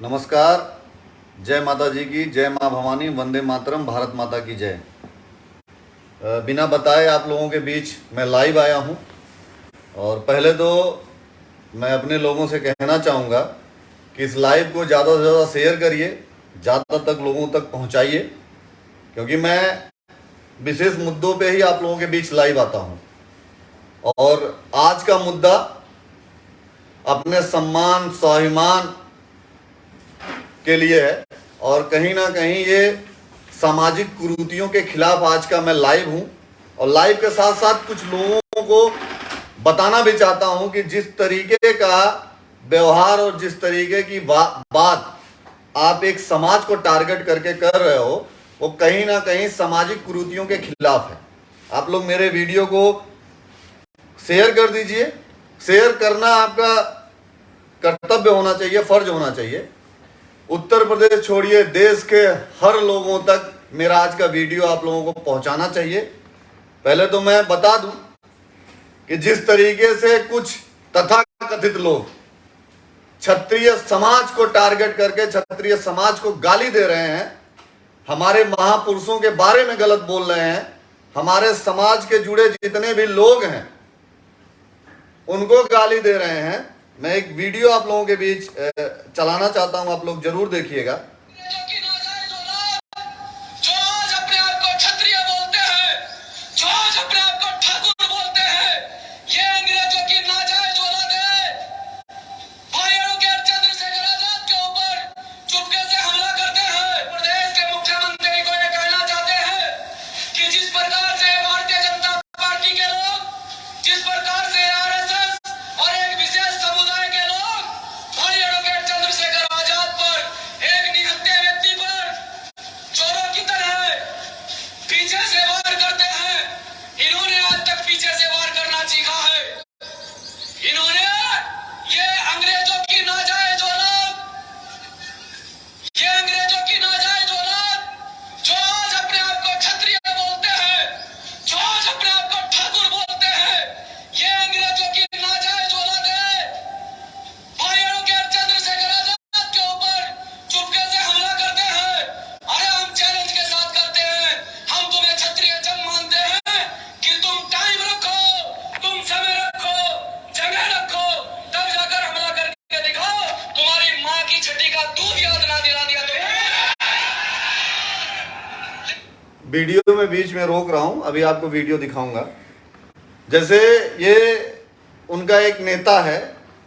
नमस्कार। जय माता जी की, जय माँ भवानी, वंदे मातरम, भारत माता की जय। बिना बताए आप लोगों के बीच मैं लाइव आया हूँ। और पहले तो मैं अपने लोगों से कहना चाहूँगा कि इस लाइव को ज़्यादा से ज़्यादा शेयर करिए, ज़्यादा तक लोगों तक पहुँचाइए, क्योंकि मैं विशेष मुद्दों पे ही आप लोगों के बीच लाइव आता हूँ। और आज का मुद्दा अपने सम्मान स्वाभिमान के लिए है, और कहीं ना कहीं ये सामाजिक कुरीतियों के खिलाफ आज का मैं लाइव हूं। और लाइव के साथ साथ कुछ लोगों को बताना भी चाहता हूं कि जिस तरीके का व्यवहार और जिस तरीके की बात आप एक समाज को टारगेट करके कर रहे हो, वो कहीं ना कहीं सामाजिक कुरीतियों के खिलाफ है। आप लोग मेरे वीडियो को शेयर कर दीजिए। शेयर करना आपका कर्तव्य होना चाहिए, फर्ज होना चाहिए। उत्तर प्रदेश छोड़िए, देश के हर लोगों तक मेरा आज का वीडियो आप लोगों को पहुंचाना चाहिए। पहले तो मैं बता दूं कि जिस तरीके से कुछ तथाकथित लोग क्षत्रिय समाज को टारगेट करके क्षत्रिय समाज को गाली दे रहे हैं, हमारे महापुरुषों के बारे में गलत बोल रहे हैं, हमारे समाज के जुड़े जितने भी लोग हैं उनको गाली दे रहे हैं। मैं एक वीडियो आप लोगों के बीच चलाना चाहता हूं, आप लोग जरूर देखिएगा। वीडियो में बीच में रोक रहा हूं, अभी आपको वीडियो दिखाऊंगा। जैसे ये उनका एक नेता है,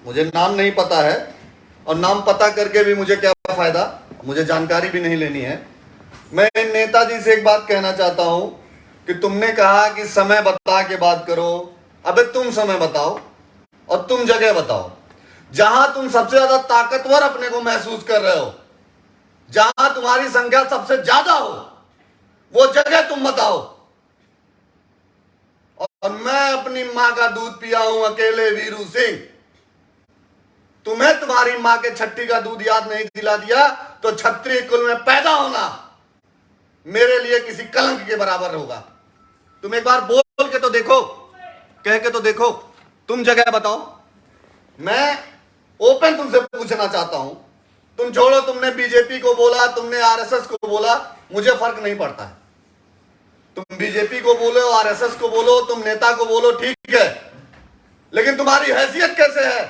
मुझे नाम नहीं पता है, और नाम पता करके भी मुझे क्या फायदा, मुझे जानकारी भी नहीं लेनी है। मैं इन नेताजी से एक बात कहना चाहता हूं कि तुमने कहा कि समय बता के बात करो। अबे तुम समय बताओ और तुम जगह बताओ जहां तुम सबसे ज्यादा ताकतवर अपने को महसूस कर रहे हो, जहां तुम्हारी संख्या सबसे ज्यादा हो, वो जगह तुम बताओ। और मैं अपनी मां का दूध पिया हूं अकेले वीरू सिंह। तुम्हें तुम्हारी मां के छट्टी का दूध याद नहीं दिला दिया तो क्षत्रिय कुल में पैदा होना मेरे लिए किसी कलंक के बराबर होगा। तुम एक बार बोल के तो देखो, कह के तो देखो, तुम जगह बताओ। मैं ओपन तुमसे पूछना चाहता हूं। तुम छोड़ो, तुमने बीजेपी को बोला, तुमने आरएसएस को बोला, मुझे फर्क नहीं पड़ता है। तुम बीजेपी को बोलो, आरएसएस को बोलो, तुम नेता को बोलो, ठीक है, लेकिन तुम्हारी हैसियत कैसे है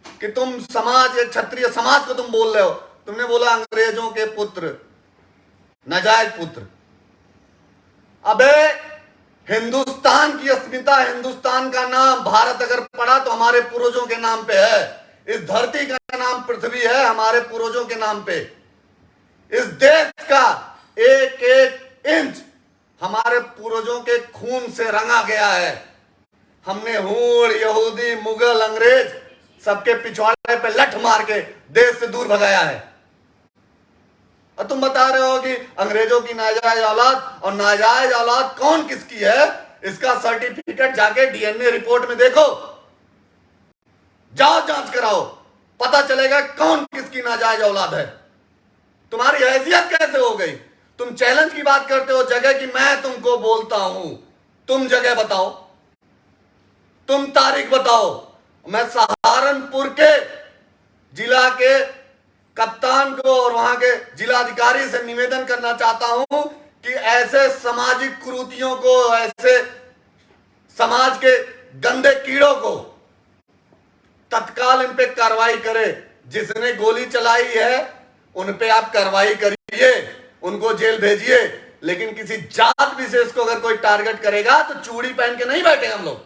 कि तुम समाज, क्षत्रिय समाज को तुम बोल रहे हो? तुमने बोला अंग्रेजों के पुत्र, नाजायज पुत्र। अबे हिंदुस्तान की अस्मिता, हिंदुस्तान का नाम भारत अगर पड़ा तो हमारे पूर्वजों के नाम पे है। इस धरती का नाम पृथ्वी है, हमारे पूर्वजों के नाम पे। इस देश का एक एक इंच हमारे पूर्वजों के खून से रंगा गया है। हमने हूण, यहूदी, मुगल, अंग्रेज सबके पिछवाड़े पे लठ मार के देश से दूर भगाया है। और तुम बता रहे हो कि अंग्रेजों की नाजायज औलाद, और नाजायज औलाद कौन किसकी है इसका सर्टिफिकेट जाके डीएनए रिपोर्ट में देखो, जाओ जांच कराओ, पता चलेगा कौन किसकी नाजायज औलाद है। तुम्हारी हैसियत कैसे हो गई? तुम चैलेंज की बात करते हो जगह की, मैं तुमको बोलता हूं, तुम जगह बताओ, तुम तारीख बताओ। मैं सहारनपुर के जिला के कप्तान कप्तान को और वहां के जिलाधिकारी से निवेदन करना चाहता हूं कि ऐसे सामाजिक कुरीतियों को, ऐसे समाज के गंदे कीड़ों को तत्काल इन पे कार्रवाई करे। जिसने गोली चलाई है उन पे आप कार्रवाई करिए, उनको जेल भेजिए, लेकिन किसी जात विशेष को अगर कोई टारगेट करेगा तो चूड़ी पहन के नहीं बैठे हम लोग।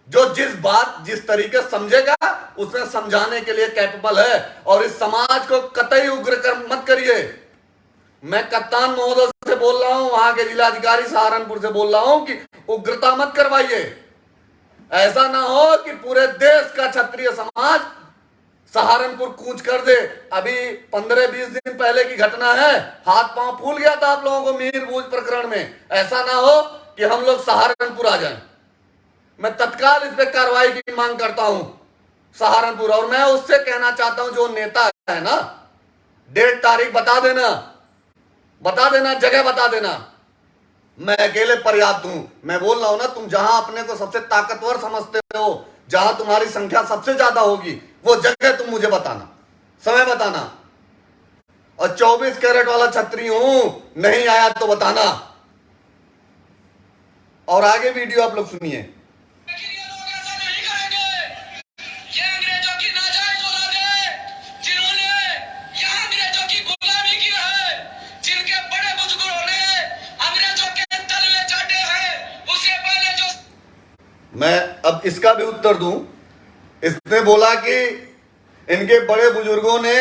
जो जिस तरीके समझेगा उसने समझाने के लिए कैपेबल है, और इस समाज को कतई उग्र कर मत करिए। मैं कप्तान महोदय से बोल रहा हूं, वहां के जिलाधिकारी सहारनपुर से बोल रहा हूं कि उग्रता मत करवाइए। ऐसा ना हो कि पूरे देश का क्षत्रिय समाज सहारनपुर कूच कर दे। अभी 15-20 दिन पहले की घटना है, हाथ पांव फूल गया था आप लोगों को मीरभूज प्रकरण में। ऐसा ना हो कि हम लोग सहारनपुर आ जाएं। मैं तत्काल इस पे कार्रवाई की मांग करता हूं सहारनपुर। और मैं उससे कहना चाहता हूं, जो नेता है ना, डेट तारीख बता देना, जगह बता देना। मैं अकेले पर्याप्त हूं। मैं बोल रहा हूं ना, तुम जहां अपने को सबसे ताकतवर समझते हो, जहां तुम्हारी संख्या सबसे ज्यादा होगी, वो जगह तुम मुझे बताना, समय बताना। और 24 कैरेट वाला छतरी हूं, नहीं आया तो बताना। और आगे वीडियो आप लोग सुनिए। मैं अब इसका भी उत्तर दूं। इसने बोला कि इनके बड़े बुजुर्गों ने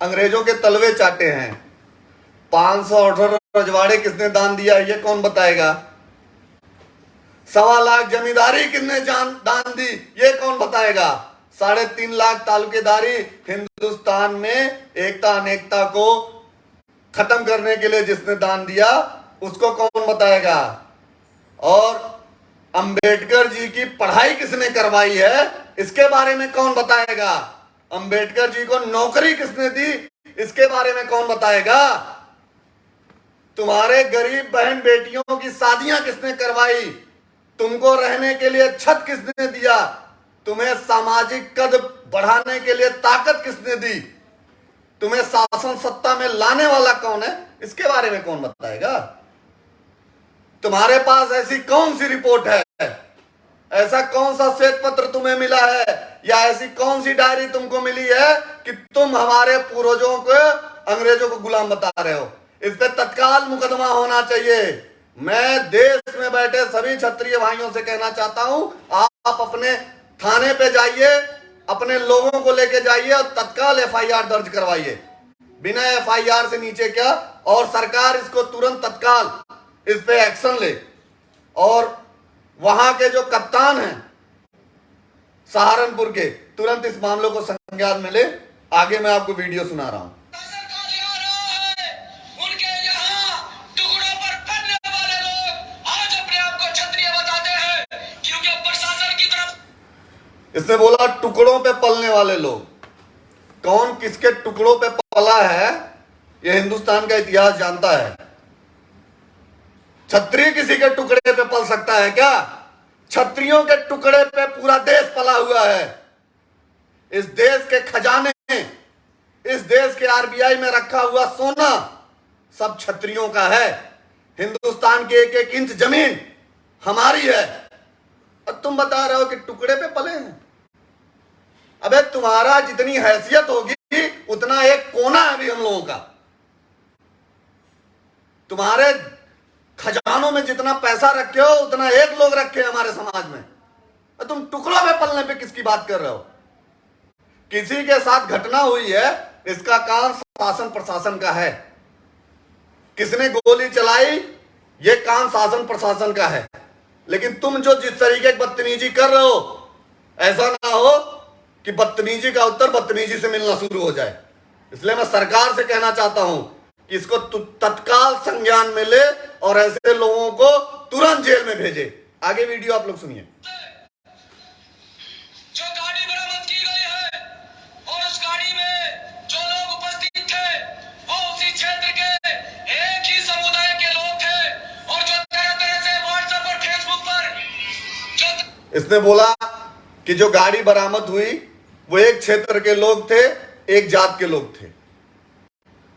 अंग्रेजों के तलवे चाटे हैं। 518 रजवाड़े किसने दान दिया ये कौन बताएगा? 1.25 लाख जमींदारी किसने दान दी ये कौन बताएगा? 3.5 लाख तालुकेदारी हिंदुस्तान में एकता अनेकता को खत्म करने के लिए जिसने दान दिया उसको कौन बताएगा? और अंबेडकर जी की पढ़ाई किसने करवाई है इसके बारे में कौन बताएगा? अंबेडकर जी को नौकरी किसने दी इसके बारे में कौन बताएगा? तुम्हारे गरीब बहन बेटियों की शादियां किसने करवाई? तुमको रहने के लिए छत किसने दिया? तुम्हें सामाजिक कद बढ़ाने के लिए ताकत किसने दी? तुम्हें शासन सत्ता में लाने वाला कौन है इसके बारे में कौन बताएगा? तुम्हारे पास ऐसी कौन सी रिपोर्ट है, ऐसा कौन सा श्वेत पत्र तुम्हें मिला है, या ऐसी कौन सी डायरी तुमको मिली है कि तुम हमारे पूर्वजों को, अंग्रेजों को गुलाम बता रहे हो? इस पे तत्काल मुकदमा होना चाहिए। मैं देश में बैठे सभी क्षत्रिय भाइयों से कहना चाहता हूं, आप अपने थाने पे जाइए, अपने लोगों को लेके जाइए और तत्काल एफआईआर दर्ज करवाइए। बिना एफआईआर से नीचे क्या, और सरकार इसको तुरंत तत्काल इस पे एक्शन ले। और वहां के जो कप्तान हैं सहारनपुर के, तुरंत इस मामले को संज्ञान में ले। आगे मैं आपको वीडियो सुना रहा हूं। इसने बोला टुकड़ों पे पलने वाले लोग। कौन किसके टुकड़ों पे पला है ये हिंदुस्तान का इतिहास जानता है। क्षत्रिय किसी के टुकड़े पे पल सकता है क्या? क्षत्रियों के टुकड़े पे पूरा देश पला हुआ है। इस देश के खजाने, इस देश के आरबीआई में रखा हुआ सोना सब क्षत्रियों का है। हिंदुस्तान की एक एक इंच जमीन हमारी है, और तुम बता रहे हो कि टुकड़े पे पले हैं। अबे तुम्हारा जितनी हैसियत होगी उतना एक कोना है भी हम लोगों का। तुम्हारे खजानों में जितना पैसा रखे हो उतना एक लोग रखे हमारे समाज में, और तुम टुकड़ों में पलने पे किसकी बात कर रहे हो? किसी के साथ घटना हुई है, इसका काम शासन प्रशासन का है। किसने गोली चलाई ये काम शासन प्रशासन का है। लेकिन तुम जो जिस तरीके की बदतमीजी कर रहे हो, ऐसा ना हो कि बदतमीजी का उत्तर बदतमीजी से मिलना शुरू हो जाए। इसलिए मैं सरकार से कहना चाहता हूं कि इसको तत्काल संज्ञान में ले और ऐसे लोगों को तुरंत जेल में भेजे। आगे वीडियो आप लोग सुनिए। जो गाड़ी बरामद की गई है और उस गाड़ी में जो लोग उपस्थित थे वो उसी क्षेत्र के एक ही समुदाय के लोग थे, और जो तरह तरह से व्हाट्सएप और फेसबुक पर जो इसने बोला कि जो गाड़ी बरामद हुई वो एक क्षेत्र के लोग थे एक जात के लोग थे।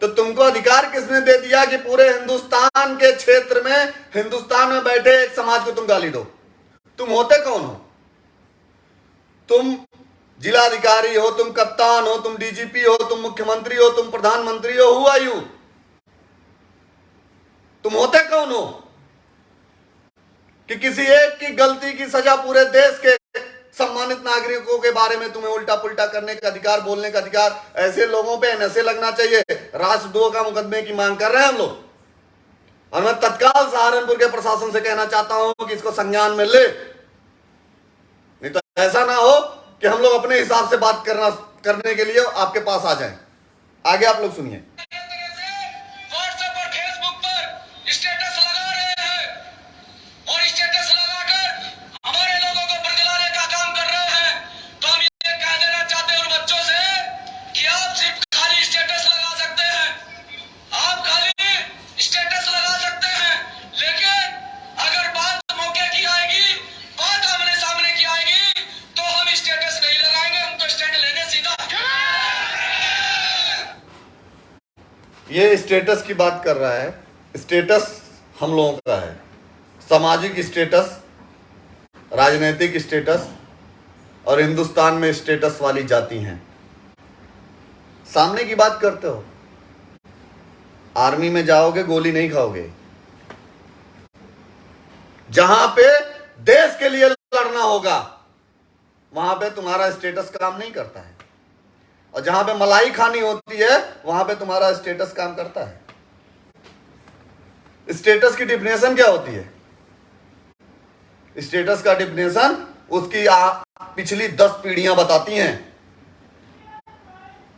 तो तुमको अधिकार किसने दे दिया कि पूरे हिंदुस्तान के क्षेत्र में, हिंदुस्तान में बैठे एक समाज को तुम गाली दो? तुम होते कौन हो? तुम जिलाधिकारी हो, तुम कप्तान हो, तुम डीजीपी हो, तुम मुख्यमंत्री हो, तुम प्रधानमंत्री हो? Who are you? तुम होते कौन हो कि किसी एक की गलती की सजा पूरे देश के सम्मानित नागरिकों के बारे में तुम्हें उल्टा पुल्टा करने का अधिकार, बोलने का अधिकार? ऐसे लोगों पे नशे लगना चाहिए। राष्ट्रद्रोह का मुकदमे की मांग कर रहे हैं हम लोग, और मैं तत्काल सहारनपुर के प्रशासन से कहना चाहता हूं कि इसको संज्ञान में ले, नहीं तो ऐसा ना हो कि हम लोग अपने हिसाब से बात करने के लिए आपके पास आ जाएं। आगे आप लोग सुनिए। व्हाट्सएप और फेसबुक पर स्टेटस लगा रहे हैं और स्टेटस लगाकर हमारे लोगों को बरगलाने का काम कर रहे हैं। तो हम ये कह देना चाहते हैं उन बच्चों से कि आप सिर्फ खाली स्टेटस लगा सकते हैं, आप खाली स्टेटस लगा सकते हैं, लेकिन अगर बात मौके की आएगी, बात आमने सामने की आएगी, तो हम स्टेटस नहीं लगाएंगे, हम तो स्टैंड लेंगे सीधा। ये स्टेटस की बात कर रहा है। स्टेटस हम लोगों का है, सामाजिक स्टेटस, राजनीतिक स्टेटस, और हिंदुस्तान में स्टेटस वाली जाति हैं। सामने की बात करते हो, आर्मी में जाओगे गोली नहीं खाओगे। जहां पे देश के लिए लड़ना होगा वहां पे तुम्हारा स्टेटस काम नहीं करता है, और जहां पे मलाई खानी होती है वहां पे तुम्हारा स्टेटस काम करता है। स्टेटस की डिफिनेशन क्या होती है? स्टेटस का डिफिनेशन उसकी पिछली 10 पीढ़ियां बताती हैं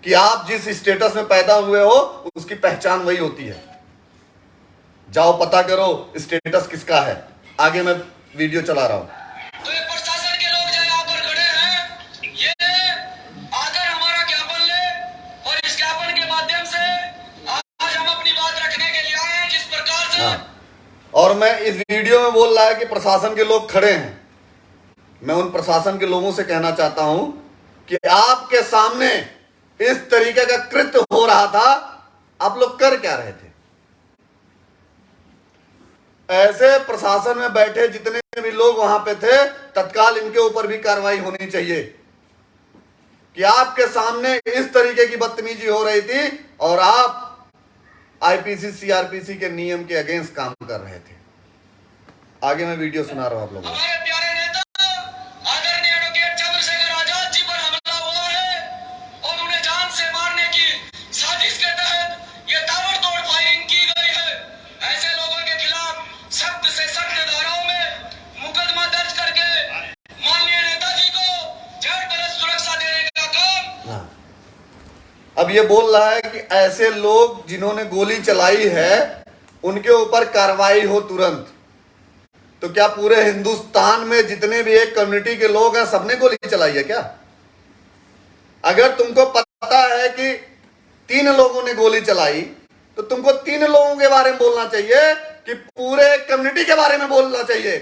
कि आप जिस स्टेटस में पैदा हुए हो उसकी पहचान वही होती है। जाओ पता करो स्टेटस किसका है। आगे मैं वीडियो चला रहा हूं। तो ये प्रशासन के लोग जो यहाँ पर खड़े हैं, ये आकर हमारा ज्ञापन ले, और इस ज्ञापन के माध्यम से आज हम अपनी बात रखने के लिए आए हैं। जिस प्रकार से और मैं इस वीडियो में बोल रहा है कि प्रशासन के लोग खड़े हैं। मैं उन प्रशासन के लोगों से कहना चाहता हूं कि आपके सामने इस तरीके का कृत्य हो रहा था, आप लोग कर क्या रहे थे? ऐसे प्रशासन में बैठे जितने भी लोग वहां पे थे, तत्काल इनके ऊपर भी कार्रवाई होनी चाहिए कि आपके सामने इस तरीके की बदतमीजी हो रही थी और आप आईपीसी सीआरपीसी के नियम के अगेंस्ट काम कर रहे थे। आगे मैं वीडियो सुना रहा हूं आप लोगों को। हमारे प्यारे नेता आदरणीय एडवोकेट चंद्रशेखर आजाद जी पर हमला हुआ है और उन्हें जान से मारने की साजिश के तहत ये ताबड़तोड़ फायरिंग की गई है। ऐसे लोगों के खिलाफ सख्त से सख्त धाराओं में मुकदमा दर्ज करके माननीय नेताजी को जेल बरस सुरक्षा देने का काम। अब ये बोल रहा है कि ऐसे लोग जिन्होंने गोली चलाई है उनके ऊपर कार्रवाई हो तुरंत। तो क्या पूरे हिंदुस्तान में जितने भी एक कम्युनिटी के लोग हैं सबने गोली चलाई है क्या? अगर तुमको पता है कि 3 लोगों ने गोली चलाई तो तुमको 3 लोगों के बारे में बोलना चाहिए कि पूरे कम्युनिटी के बारे में बोलना चाहिए।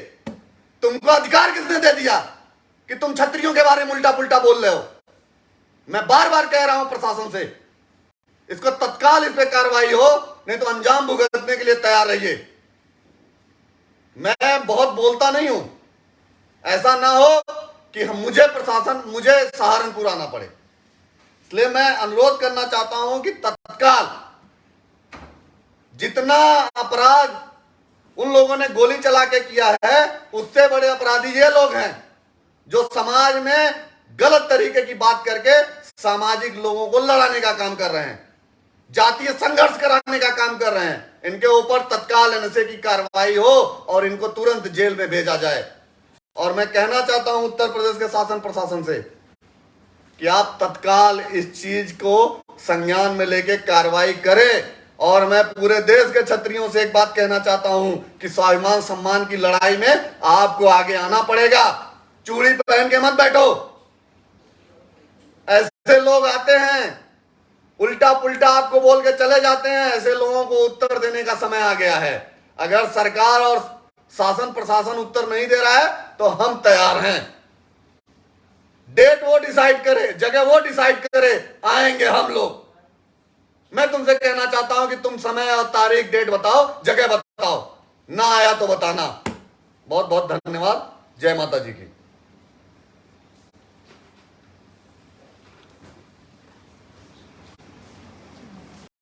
तुमको अधिकार किसने दे दिया कि तुम क्षत्रियों के बारे में उल्टा पुल्टा बोल रहे हो? मैं बार बार कह रहा हूं प्रशासन से, इसको तत्काल इस पे कार्रवाई हो, नहीं तो अंजाम भुगतने के लिए तैयार रहिए। मैं बहुत बोलता नहीं हूं, ऐसा ना हो कि मुझे सहारनपुर आना पड़े। इसलिए मैं अनुरोध करना चाहता हूं कि तत्काल जितना अपराध उन लोगों ने गोली चला के किया है, उससे बड़े अपराधी ये लोग हैं जो समाज में गलत तरीके की बात करके सामाजिक लोगों को लड़ाने का काम कर रहे हैं, जातीय संघर्ष कराने का काम कर रहे हैं। इनके ऊपर तत्काल एनएसए की कार्रवाई हो और इनको तुरंत जेल में भेजा जाए। और मैं कहना चाहता हूं उत्तर प्रदेश के शासन प्रशासन से कि आप तत्काल इस चीज को संज्ञान में लेके कार्रवाई करें। और मैं पूरे देश के क्षत्रियों से एक बात कहना चाहता हूं कि स्वाभिमान सम्मान की लड़ाई में आपको आगे आना पड़ेगा। चूड़ी पहन के मत बैठो। ऐसे लोग आते हैं उल्टा पुल्टा आपको बोल के चले जाते हैं, ऐसे लोगों को उत्तर देने का समय आ गया है। अगर सरकार और शासन प्रशासन उत्तर नहीं दे रहा है तो हम तैयार हैं। डेट वो डिसाइड करे, जगह वो डिसाइड करे, आएंगे हम लोग। मैं तुमसे कहना चाहता हूं कि तुम समय और तारीख डेट बताओ, जगह बताओ, ना आया तो बताना। बहुत बहुत धन्यवाद। जय माता जी की।